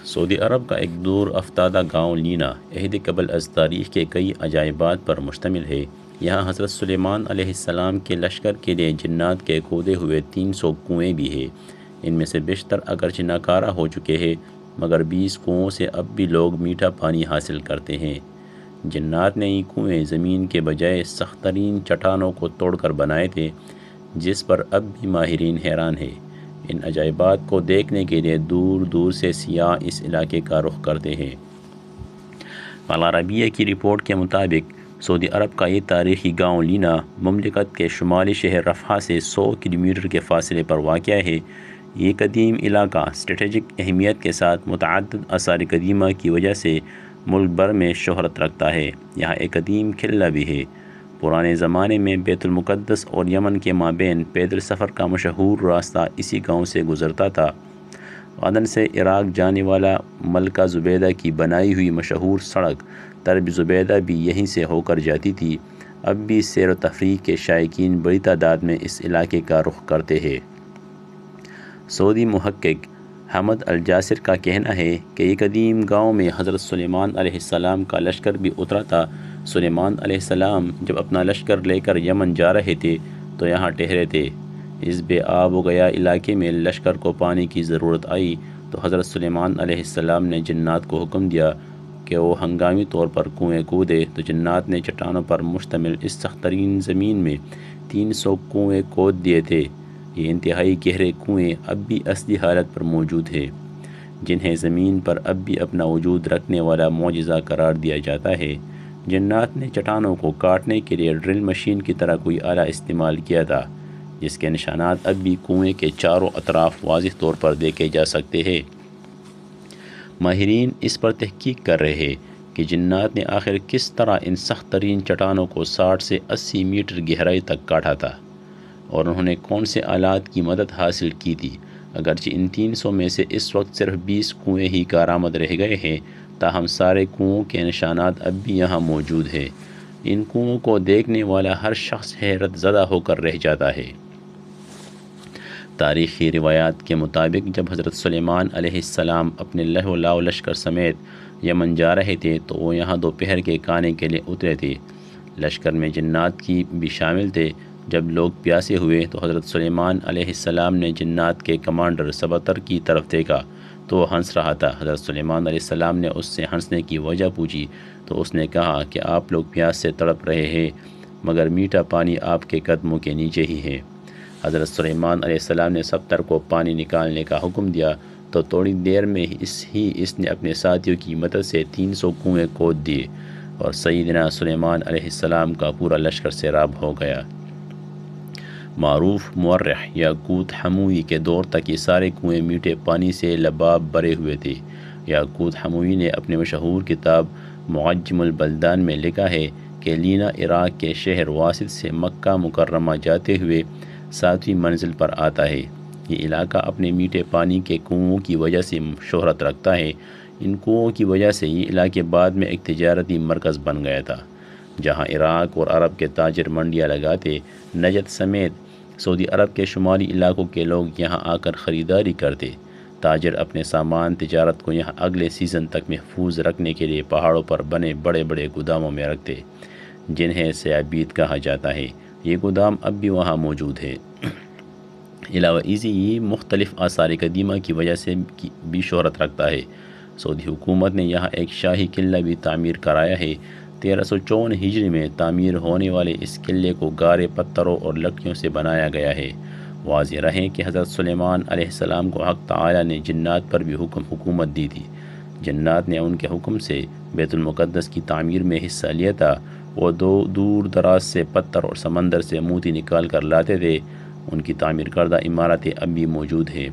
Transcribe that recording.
سعودی عرب کا ایک دور افتادہ گاؤں لینا عہد قبل از تاریخ کے کئی عجائبات پر مشتمل ہے۔ یہاں حضرت سلیمان علیہ السلام کے لشکر کے لیے جنات کے کھودے ہوئے 300 کنویں بھی ہیں۔ ان میں سے بیشتر اگرچہ ناکارہ ہو چکے ہیں، مگر 20 کنوؤں سے اب بھی لوگ میٹھا پانی حاصل کرتے ہیں۔ جنات نے یہ کنویں زمین کے بجائے سخت ترین چٹانوں کو توڑ کر بنائے تھے، جس پر اب بھی ماہرین حیران ہیں۔ ان عجائبات کو دیکھنے کے لیے دور دور سے سیاح اس علاقے کا رخ کرتے ہیں۔ العربیہ کی رپورٹ کے مطابق سعودی عرب کا یہ تاریخی گاؤں لینا مملکت کے شمالی شہر رفح سے 100 کلومیٹر کے فاصلے پر واقع ہے۔ یہ قدیم علاقہ اسٹریٹجک اہمیت کے ساتھ متعدد آثار قدیمہ کی وجہ سے ملک بھر میں شہرت رکھتا ہے۔ یہاں ایک قدیم قلعہ بھی ہے۔ پرانے زمانے میں بیت المقدس اور یمن کے مابین پیدل سفر کا مشہور راستہ اسی گاؤں سے گزرتا تھا۔ عدن سے عراق جانے والا ملکہ زبیدہ کی بنائی ہوئی مشہور سڑک درب زبیدہ بھی یہیں سے ہو کر جاتی تھی۔ اب بھی سیر و تفریح کے شائقین بڑی تعداد میں اس علاقے کا رخ کرتے ہیں۔ سعودی محقق حمد الجاسر کا کہنا ہے کہ یہ قدیم گاؤں میں حضرت سلیمان علیہ السلام کا لشکر بھی اترا تھا۔ سلیمان علیہ السلام جب اپنا لشکر لے کر یمن جا رہے تھے تو یہاں ٹھہرے تھے۔ اس بے آب و گیا علاقے میں لشکر کو پانی کی ضرورت آئی تو حضرت سلیمان علیہ السلام نے جنات کو حکم دیا کہ وہ ہنگامی طور پر کنویں کھودے، تو جنات نے چٹانوں پر مشتمل اس سخت ترین زمین میں 300 کنویں کھود دیے تھے۔ یہ انتہائی گہرے کنویں اب بھی اصلی حالت پر موجود ہیں، جنہیں زمین پر اب بھی اپنا وجود رکھنے والا معجزہ قرار دیا جاتا ہے۔ جنات نے چٹانوں کو کاٹنے کے لیے ڈرل مشین کی طرح کوئی آلہ استعمال کیا تھا، جس کے نشانات اب بھی کنویں کے چاروں اطراف واضح طور پر دیکھے جا سکتے ہیں۔ ماہرین اس پر تحقیق کر رہے ہیں کہ جنات نے آخر کس طرح ان سخت ترین چٹانوں کو 60 سے 80 میٹر گہرائی تک کاٹا تھا، اور انہوں نے کون سے آلات کی مدد حاصل کی تھی۔ اگرچہ ان 300 میں سے اس وقت صرف 20 کنویں ہی کارآمد رہ گئے ہیں، تاہم سارے کنوؤں کے نشانات اب بھی یہاں موجود ہیں۔ ان کنوؤں کو دیکھنے والا ہر شخص حیرت زدہ ہو کر رہ جاتا ہے۔ تاریخی روایات کے مطابق جب حضرت سلیمان علیہ السلام اپنے لہو لاؤ لشکر سمیت یمن جا رہے تھے تو وہ یہاں دوپہر کے کھانے کے لیے اترے تھے۔ لشکر میں جنات کی بھی شامل تھے۔ جب لوگ پیاسے ہوئے تو حضرت سلیمان علیہ السلام نے جنات کے کمانڈر سبتر کی طرف دیکھا تو وہ ہنس رہا تھا۔ حضرت سلیمان علیہ السلام نے اس سے ہنسنے کی وجہ پوچھی تو اس نے کہا کہ آپ لوگ پیاس سے تڑپ رہے ہیں، مگر میٹھا پانی آپ کے قدموں کے نیچے ہی ہے۔ حضرت سلیمان علیہ السلام نے سبتر کو پانی نکالنے کا حکم دیا تو تھوڑی دیر میں اس نے اپنے ساتھیوں کی مدد سے 300 کنویں کھود دیے، اور سیدنا سلیمان علیہ السلام کا پورا لشکر سیراب ہو گیا۔ معروف مورخ یاقوت حموی کے دور تک یہ سارے کنویں میٹھے پانی سے لباب بھرے ہوئے تھے۔ یاقوت حموی نے اپنے مشہور کتاب معجم البلدان میں لکھا ہے کہ لینا عراق کے شہر واسط سے مکہ مکرمہ جاتے ہوئے 7ویں منزل پر آتا ہے۔ یہ علاقہ اپنے میٹھے پانی کے کنوؤں کی وجہ سے شہرت رکھتا ہے۔ ان کنوؤں کی وجہ سے یہ علاقے بعد میں ایک تجارتی مرکز بن گیا تھا، جہاں عراق اور عرب کے تاجر منڈیاں لگاتے۔ نجد سمیت سعودی عرب کے شمالی علاقوں کے لوگ یہاں آ کر خریداری کرتے۔ تاجر اپنے سامان تجارت کو یہاں اگلے سیزن تک محفوظ رکھنے کے لیے پہاڑوں پر بنے بڑے بڑے گوداموں میں رکھتے، جنہیں سیابید کہا جاتا ہے۔ یہ گودام اب بھی وہاں موجود ہے۔ علاوہ ازیں یہ مختلف آثار قدیمہ کی وجہ سے بھی شہرت رکھتا ہے۔ سعودی حکومت نے یہاں ایک شاہی قلعہ بھی تعمیر کرایا ہے۔ 1354 ہجری میں تعمیر ہونے والے اس قلعے کو گارے پتھروں اور لکڑیوں سے بنایا گیا ہے۔ واضح رہے کہ حضرت سلیمان علیہ السلام کو حق تعالی نے جنات پر بھی حکومت دی تھی۔ جنات نے ان کے حکم سے بیت المقدس کی تعمیر میں حصہ لیا تھا۔ وہ دور دراز سے پتھر اور سمندر سے موتی نکال کر لاتے تھے۔ ان کی تعمیر کردہ عمارتیں اب بھی موجود ہیں۔